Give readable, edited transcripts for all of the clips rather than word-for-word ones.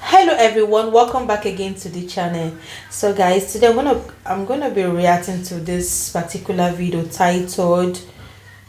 Hello everyone, welcome back again to the channel. So guys, today I'm gonna be reacting to this particular video titled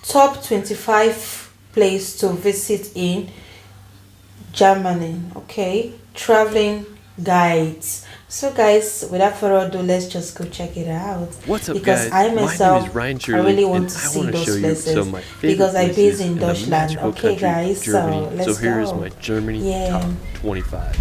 Top 25 Place to Visit in Germany. Okay, traveling guides. So guys, without further ado, let's just go check it out. What's up, Because guys? I My myself, name is Ryan I Shirley, really and want to I see want to show those you some places of my favorite because I based places in in the Deutschland. magical Okay country guys, Germany. so let's So here is go. my Germany Yeah. top 25.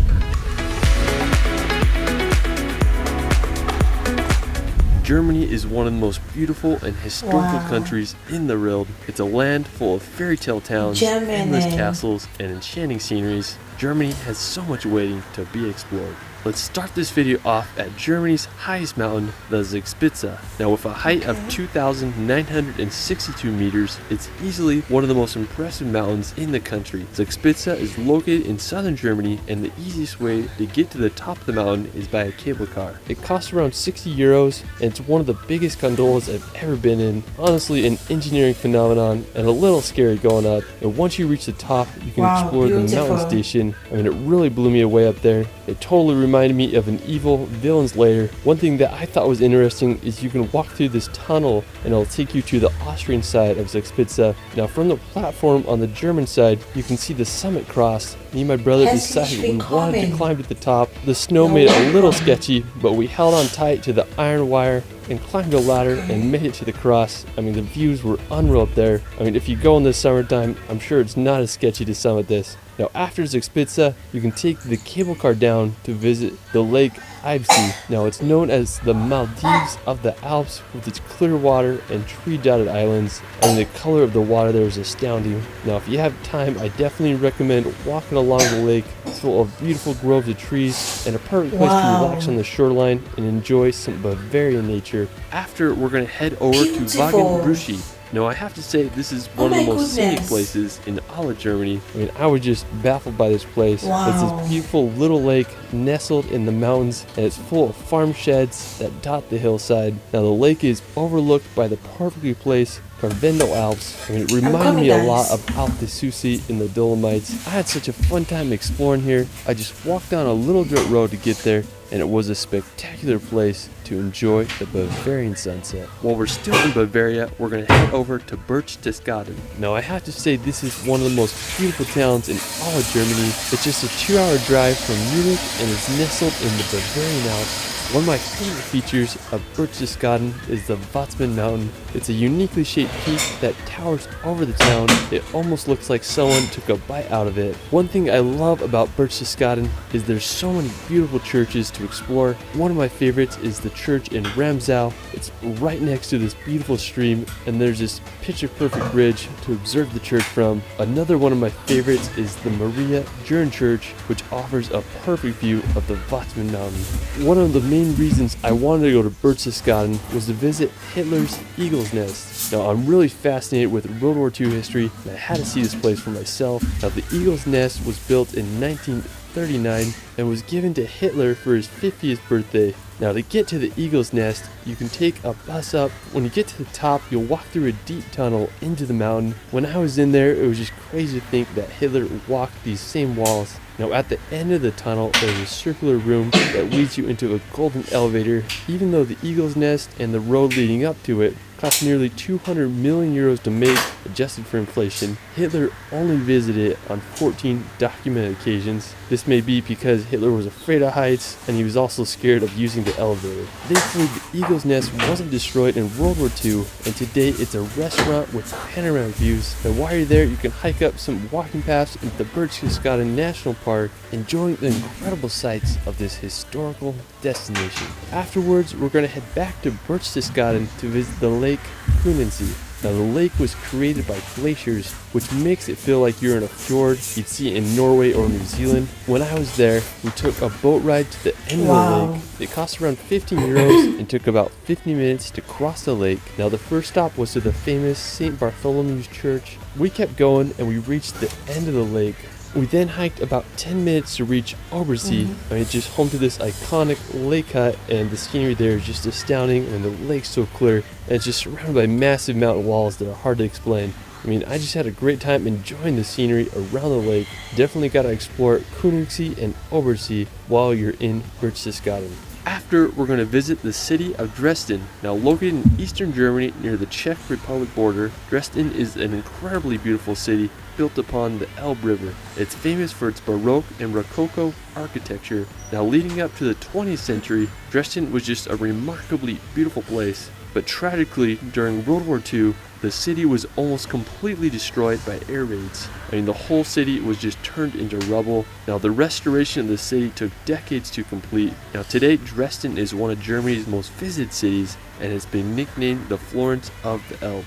Germany is one of the most beautiful and historical Wow. countries in the world. It's a land full of fairy tale towns, endless Germany. castles, and enchanting sceneries. Germany has so much waiting to be explored. Let's start this video off at Germany's highest mountain, the Zugspitze. Now with a height of 2,962 meters, it's easily one of the most impressive mountains in the country. Zugspitze is located in southern Germany, and the easiest way to get to the top of the mountain is by a cable car. It costs around 60 euros, and it's one of the biggest gondolas I've ever been in. Honestly, an engineering phenomenon and a little scary going up. And once you reach the top, you can Wow, explore the beautiful. mountain station. I mean, it really blew me away up there. It totally reminded me of an evil villain's lair. One thing that I thought was interesting is you can walk through this tunnel and it'll take you to the Austrian side of Zugspitze. Now from the platform on the German side, you can see the summit cross. Me and my brother decided we wanted to climb to the top. The snow made it a little sketchy, but we held on tight to the iron wire and climbed a ladder and made it to the cross. I mean, the views were unreal up there. I mean, if you go in the summertime, I'm sure it's not as sketchy to summit this. Now after Zugspitze, you can take the cable car down to visit the Lake Eibsee. Now it's known as the Maldives of the Alps with its clear water and tree-dotted islands. I mean, the color of the water there is astounding. Now if you have time, I definitely recommend walking along the lake. It's full of beautiful groves of trees and a perfect place to relax on the shoreline and enjoy some Bavarian nature. After, we're going to head over to Wagenbrüche. Now I have to say, this is one of the most scenic places in all of Germany. I mean, I was just baffled by this place. Wow. It's this beautiful little lake nestled in the mountains, and it's full of farm sheds that dot the hillside. Now the lake is overlooked by the perfectly placed Karwendel Alps. I mean, it reminded me a lot of Alpe Susi in the Dolomites. I had such a fun time exploring here. I just walked down a little dirt road to get there, and it was a spectacular place to enjoy the Bavarian sunset. While we're still in Bavaria, we're going to head over to Berchtesgaden. Now I have to say, this is one of the most beautiful towns in all of Germany. It's just a 2-hour drive from Munich and is nestled in the Bavarian Alps. One of my favorite features of Berchtesgaden is the Watzmann Mountain. It's a uniquely shaped peak that towers over the town. It almost looks like someone took a bite out of it. One thing I love about Berchtesgaden is there's so many beautiful churches to explore. One of my favorites is the church in Ramsau. It's right next to this beautiful stream, and there's this picture-perfect ridge to observe the church from. Another one of my favorites is the Maria Jern Church, which offers a perfect view of the Watzmann Mountain. One of the main reasons I wanted to go to Berchtesgaden was to visit Hitler's Eagle's Nest. Now I'm really fascinated with World War II history, and I had to see this place for myself. Now the Eagle's Nest was built in 1939 and was given to Hitler for his 50th birthday. Now to get to the Eagle's Nest, you can take a bus up. When you get to the top, you'll walk through a deep tunnel into the mountain. When I was in there, it was just crazy to think that Hitler walked these same walls. Now at the end of the tunnel, there's a circular room that leads you into a golden elevator. Even though the Eagle's Nest and the road leading up to it cost nearly 200 million euros to make, adjusted for inflation, Hitler only visited it on 14 documented occasions. This may be because Hitler was afraid of heights, and he was also scared of using the elevator. Thankfully, the Eagle's Nest wasn't destroyed in World War II, and today it's a restaurant with panoramic views. And while you're there, you can hike up some walking paths into the Berchtesgaden National Park, enjoying the incredible sights of this historical destination. Afterwards, we're going to head back to Berchtesgaden to visit the Lake Kunensee. Now the lake was created by glaciers, which makes it feel like you're in a fjord you'd see in Norway or New Zealand. When I was there, we took a boat ride to the end of the lake. It cost around 15 euros and took about 50 minutes to cross the lake. Now the first stop was to the famous St. Bartholomew's Church. We kept going and we reached the end of the lake. We then hiked about 10 minutes to reach Obersee. I mean, it's just home to this iconic lake hut, and the scenery there is just astounding, and the lake's so clear, and it's just surrounded by massive mountain walls that are hard to explain. I mean, I just had a great time enjoying the scenery around the lake. Definitely got to explore Königssee and Obersee while you're in Berchtesgaden. After, we're going to visit the city of Dresden. Now located in eastern Germany near the Czech Republic border, Dresden is an incredibly beautiful city built upon the Elbe River. It's famous for its Baroque and Rococo architecture. Now leading up to the 20th century, Dresden was just a remarkably beautiful place. But tragically, during World War II, the city was almost completely destroyed by air raids. I mean, the whole city was just turned into rubble. Now, the restoration of the city took decades to complete. Now, today, Dresden is one of Germany's most visited cities and has been nicknamed the Florence of the Elbe.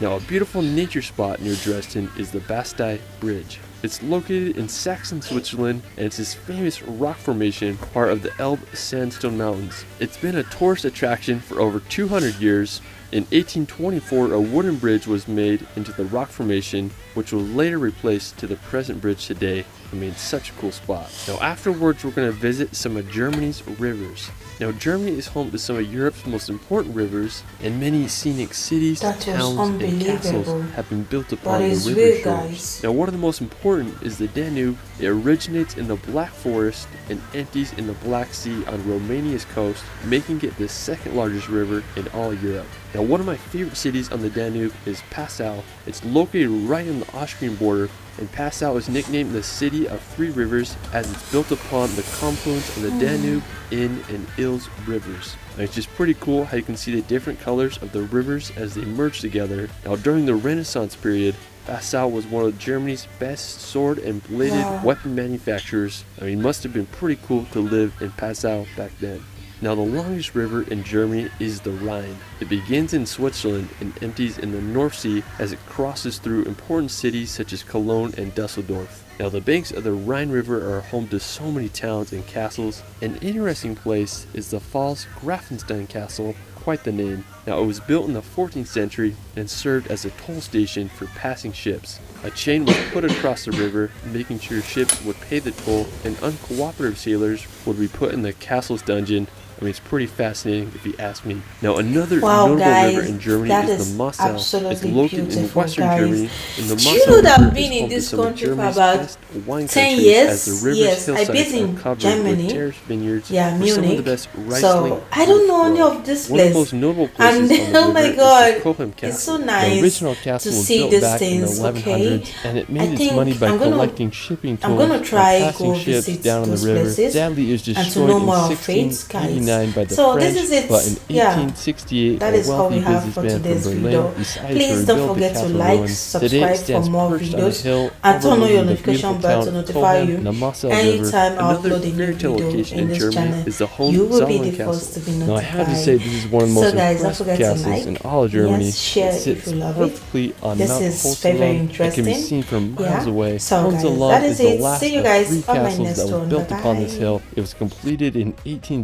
Now, a beautiful nature spot near Dresden is the Bastei Bridge. It's located in Saxon, Switzerland, and it's this famous rock formation, part of the Elbe Sandstone Mountains. It's been a tourist attraction for over 200 years. In 1824, a wooden bridge was made into the rock formation, which was later replaced to the present bridge today. I mean, such a cool spot. Now, afterwards, we're going to visit some of Germany's rivers. Now, Germany is home to some of Europe's most important rivers, and many scenic cities, towns, and castles have been built upon the river shores. Now, one of the most important is the Danube. It originates in the Black Forest and empties in the Black Sea on Romania's coast, making it the second largest river in all Europe. Now, one of my favorite cities on the Danube is Passau. It's located right on the Austrian border, and Passau is nicknamed the City of Three Rivers as it's built upon the confluence of the Danube, Inn, and Ilz rivers. And it's just pretty cool how you can see the different colors of the rivers as they merge together. Now, during the Renaissance period, Passau was one of Germany's best sword and bladed weapon manufacturers. I mean, it must have been pretty cool to live in Passau back then. Now, the longest river in Germany is the Rhine. It begins in Switzerland and empties in the North Sea as it crosses through important cities such as Cologne and Dusseldorf. Now, the banks of the Rhine River are home to so many towns and castles. An interesting place is the Pfalz-Grafenstein Castle, quite the name. Now, it was built in the 14th century and served as a toll station for passing ships. A chain was put across the river, making sure ships would pay the toll, and uncooperative sailors would be put in the castle's dungeon. I mean, it's pretty fascinating if you ask me. Now, another notable river in Germany is the Mosel. It's located in western Germany. And the Mosel River is home to some of Germany's best wine countries as the river's hillsides are covered with terraced vineyards for some of the best Riesling. I don't know any of this place. One of the most notable places on the oh my river God, is the Cobham Castle. it's so nice the original castle to was see built these back things. in the 1100s, and it made its money by collecting shipping tolls gonna try and passing go ships visit down on the those river. places Sadly, it was and to destroyed know in more of it, 1689 by the So French, this is it. but in Yeah. 1868, That a is all we wealthy have for businessman today's from video. Berlin decided Please to don't rebuild the forget to castle like, ruins. Today, subscribe it for stands more perched on a videos, hill and turn on your overlooking the notification beautiful bell to town of notify Cobham, you the Mosel River. anytime I Another upload a new fairy tale video location in in this Germany channel. is the home You will be Zollern the first to Castle. be Now, I have to say, notified. this is one of the most So guys, don't impressive forget to castles like, in all of Germany. yes, share It if sits you love it. perfectly on This Mount is very, very Hohenzollern. It can be interesting. seen from miles Yeah. away. So guys, Hohenzollern that is is the it. last See you of guys three on my castles next that were one. built upon this Bye-bye. hill. It was completed in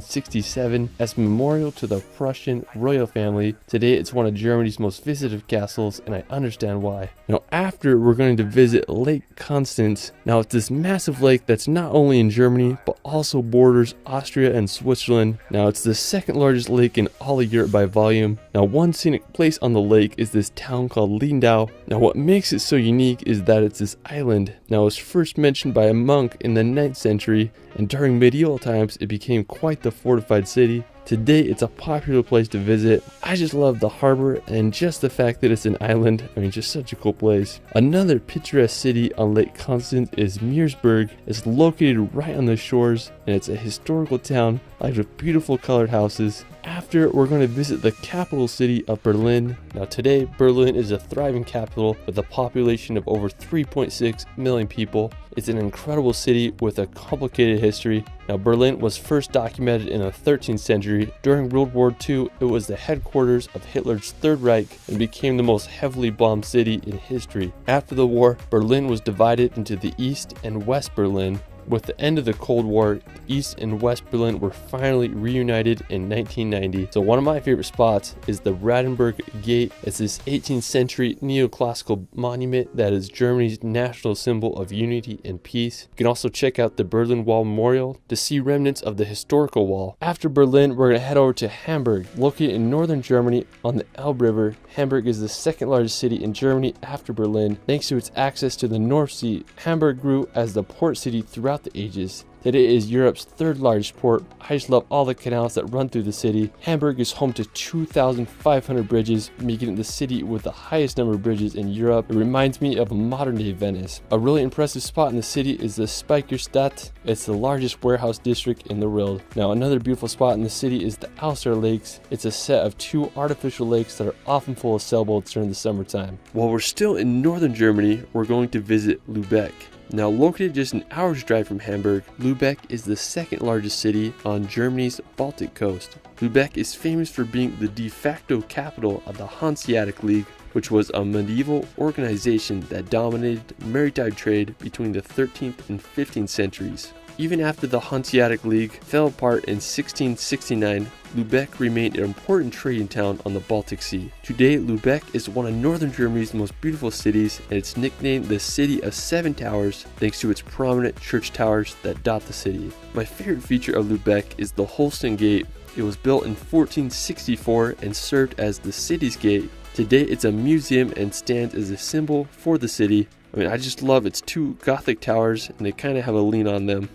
1867 as a memorial to the Prussian royal family. Today, it's one of Germany's most visited castles, and I understand why. Now, after, we're going to visit Lake Constance. Now, it's this massive lake that's not only in Germany, but also borders Austria and Switzerland. Now, it's the second largest lake in all of Europe by volume. Now, one scenic place on the lake is this town called Lindau. Now, what makes it so unique is that it's this island. Now, it was first mentioned by a monk in the 9th century, and during medieval times, it became quite the fortified city. Today, it's a popular place to visit. I just love the harbor and just the fact that it's an island. I mean, just such a cool place. Another picturesque city on Lake Constance is Meersburg. It's located right on the shores, and it's a historical town lined with beautiful colored houses. After, we're going to visit the capital city of Berlin. Now, today, Berlin is a thriving capital with a population of over 3.6 million people. It's an incredible city with a complicated history. Now, Berlin was first documented in the 13th century. During World War II, it was the headquarters of Hitler's Third Reich and became the most heavily bombed city in history. After the war, Berlin was divided into the East and West Berlin. With the end of the Cold War, East and West Berlin were finally reunited in 1990. So one of my favorite spots is the Brandenburg Gate. It's this 18th century neoclassical monument that is Germany's national symbol of unity and peace. You can also check out the Berlin Wall Memorial to see remnants of the historical wall. After Berlin, we're going to head over to Hamburg. Located in northern Germany on the Elbe River, Hamburg is the second largest city in Germany after Berlin. Thanks to its access to the North Sea, Hamburg grew as the port city throughout the ages. Today it is Europe's third largest port. I just love all the canals that run through the city. Hamburg is home to 2,500 bridges, making it the city with the highest number of bridges in Europe. It reminds me of a modern day Venice. A really impressive spot in the city is the Speicherstadt. It's the largest warehouse district in the world. Now another beautiful spot in the city is the Auster Lakes. It's a set of 2 artificial lakes that are often full of sailboats during the summertime. While we're still in northern Germany, we're going to visit Lübeck. Now located just an hour's drive from Hamburg, Lübeck is the second largest city on Germany's Baltic coast. Lübeck is famous for being the de facto capital of the Hanseatic League, which was a medieval organization that dominated maritime trade between the 13th and 15th centuries. Even after the Hanseatic League fell apart in 1669, Lübeck remained an important trading town on the Baltic Sea. Today, Lübeck is one of northern Germany's most beautiful cities, and it's nicknamed the City of Seven Towers thanks to its prominent church towers that dot the city. My favorite feature of Lübeck is the Holsten Gate. It was built in 1464 and served as the city's gate. Today, it's a museum and stands as a symbol for the city. I just love its 2 Gothic towers, and they kind of have a lean on them.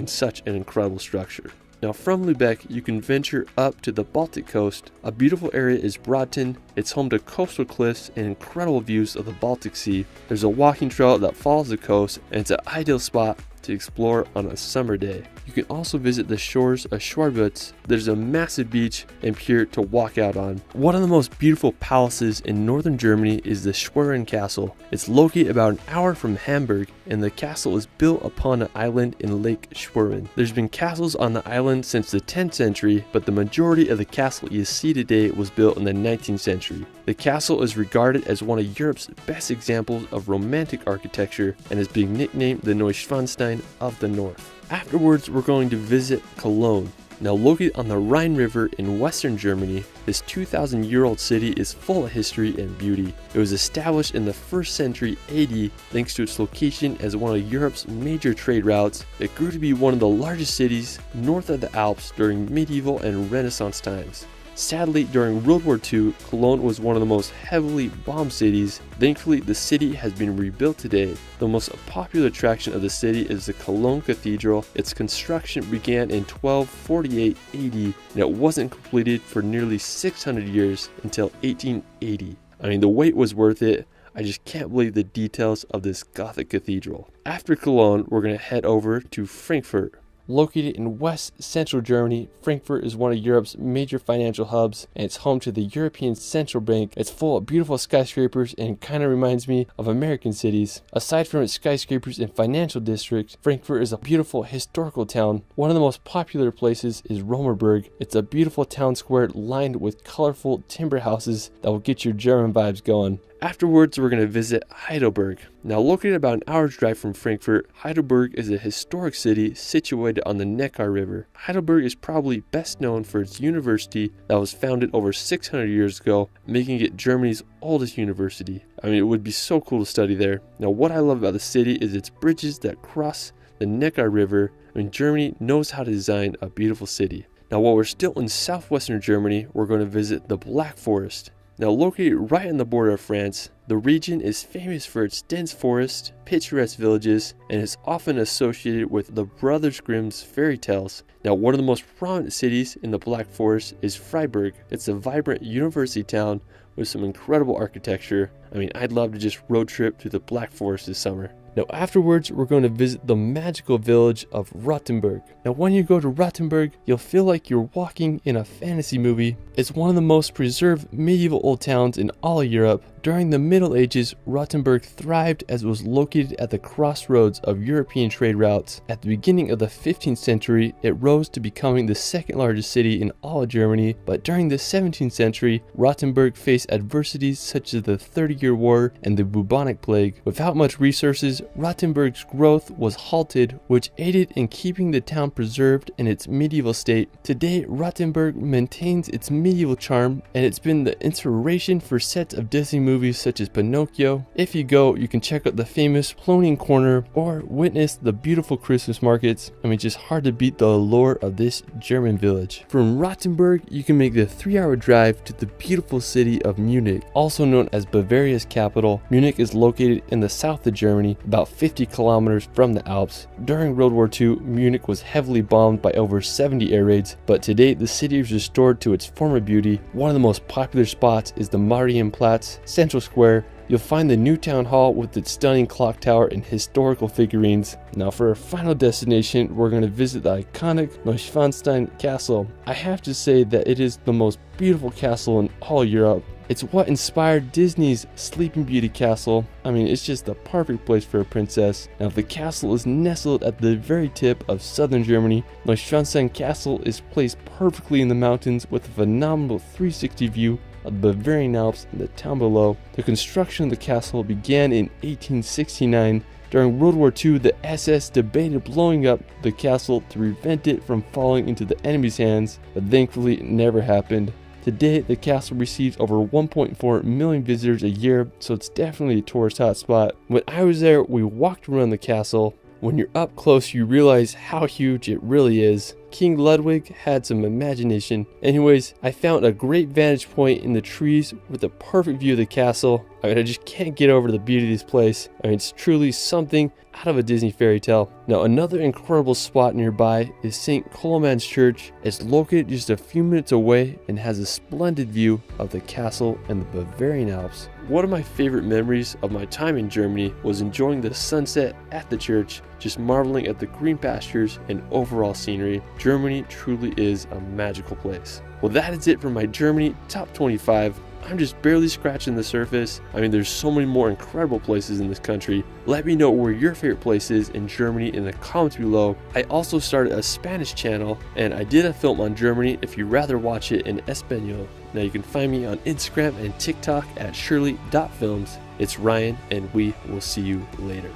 Such an incredible structure. Now from Lübeck, you can venture up to the Baltic coast. A beautiful area is Bråten. It's home to coastal cliffs and incredible views of the Baltic Sea. There's a walking trail that follows the coast, and it's an ideal spot to explore on a summer day. You can also visit the shores of Schwarbutz. There's a massive beach and pier to walk out on. One of the most beautiful palaces in northern Germany is the Schwerin Castle. It's located about an hour from Hamburg, and the castle is built upon an island in Lake Schwerin. There's been castles on the island since the 10th century, but the majority of the castle you see today was built in the 19th century. The castle is regarded as one of Europe's best examples of romantic architecture and is being nicknamed the Neuschwanstein of the North. Afterwards, we're going to visit Cologne. Now located on the Rhine River in western Germany, this 2,000-year-old city is full of history and beauty. It was established in the 1st century AD thanks to its location as one of Europe's major trade routes. It grew to be one of the largest cities north of the Alps during medieval and Renaissance times. Sadly, during World War II, Cologne was one of the most heavily bombed cities. Thankfully, the city has been rebuilt today. The most popular attraction of the city is the Cologne Cathedral. Its construction began in 1248 AD, and it wasn't completed for nearly 600 years until 1880. The wait was worth it. I just can't believe the details of this Gothic cathedral. After Cologne, we're going to head over to Frankfurt. Located in west central Germany, Frankfurt is one of Europe's major financial hubs, and it's home to the European Central Bank. It's full of beautiful skyscrapers and kind of reminds me of American cities. Aside from its skyscrapers and financial district, Frankfurt is a beautiful historical town. One of the most popular places is Romerberg. It's a beautiful town square lined with colorful timber houses that will get your German vibes going. Afterwards, we're going to visit Heidelberg. Now located about an hour's drive from Frankfurt, Heidelberg is a historic city situated on the Neckar River. Heidelberg is probably best known for its university that was founded over 600 years ago, making it Germany's oldest university. It would be so cool to study there. Now what I love about the city is its bridges that cross the Neckar River. Germany knows how to design a beautiful city. Now while we're still in southwestern Germany, we're going to visit the Black Forest. Now located right on the border of France, the region is famous for its dense forest, picturesque villages, and is often associated with the Brothers Grimm's fairy tales. Now one of the most prominent cities in the Black Forest is Freiburg. It's a vibrant university town with some incredible architecture. I'd love to just road trip to the Black Forest this summer. Now afterwards, we're going to visit the magical village of Rothenburg. Now when you go to Rothenburg, you'll feel like you're walking in a fantasy movie. It's one of the most preserved medieval old towns in all of Europe. During the Middle Ages, Rothenburg thrived as it was located at the crossroads of European trade routes. At the beginning of the 15th century, it rose to becoming the second largest city in all of Germany, but during the 17th century, Rothenburg faced adversities such as the 30-Year War and the bubonic plague. Without much resources, Rothenburg's growth was halted, which aided in keeping the town preserved in its medieval state. Today, Rothenburg maintains its medieval charm, and it's been the inspiration for sets of Disney movies such as Pinocchio. If you go, you can check out the famous Ploning Corner or witness the beautiful Christmas markets. I mean, just hard to beat the allure of this German village. From Rothenburg, you can make the 3-hour drive to the beautiful city of Munich, also known as Bavaria's capital. Munich is located in the south of Germany, about 50 kilometers from the Alps. During World War II, Munich was heavily bombed by over 70 air raids, but today the city is restored to its former beauty. One of the most popular spots is the Marienplatz, Central Square. You'll find the new town hall with its stunning clock tower and historical figurines. Now for our final destination, we're going to visit the iconic Neuschwanstein Castle. I have to say that it is the most beautiful castle in all Europe. It's what inspired Disney's Sleeping Beauty castle. I mean, it's just the perfect place for a princess. Now, the castle is nestled at the very tip of southern Germany. Neuschwanstein Castle is placed perfectly in the mountains with a phenomenal 360 view of the Bavarian Alps and the town below. The construction of the castle began in 1869. During World War II, the SS debated blowing up the castle to prevent it from falling into the enemy's hands, but thankfully it never happened. Today, the castle receives over 1.4 million visitors a year, so it's definitely a tourist hotspot. When I was there, we walked around the castle. When you're up close, you realize how huge it really is. King Ludwig had some imagination. Anyways, I found a great vantage point in the trees with a perfect view of the castle. I mean, I just can't get over the beauty of this place. I mean, it's truly something out of a Disney fairy tale. Now, another incredible spot nearby is St. Coloman's Church. It's located just a few minutes away and has a splendid view of the castle and the Bavarian Alps. One of my favorite memories of my time in Germany was enjoying the sunset at the church, just marveling at the green pastures and overall scenery. Germany truly is a magical place. Well, that is it for my Germany Top 25. I'm just barely scratching the surface. I mean, there's so many more incredible places in this country. Let me know where your favorite place is in Germany in the comments below. I also started a Spanish channel, and I did a film on Germany if you'd rather watch it in Espanol. Now you can find me on Instagram and TikTok at shirley.films. It's Ryan, and we will see you later.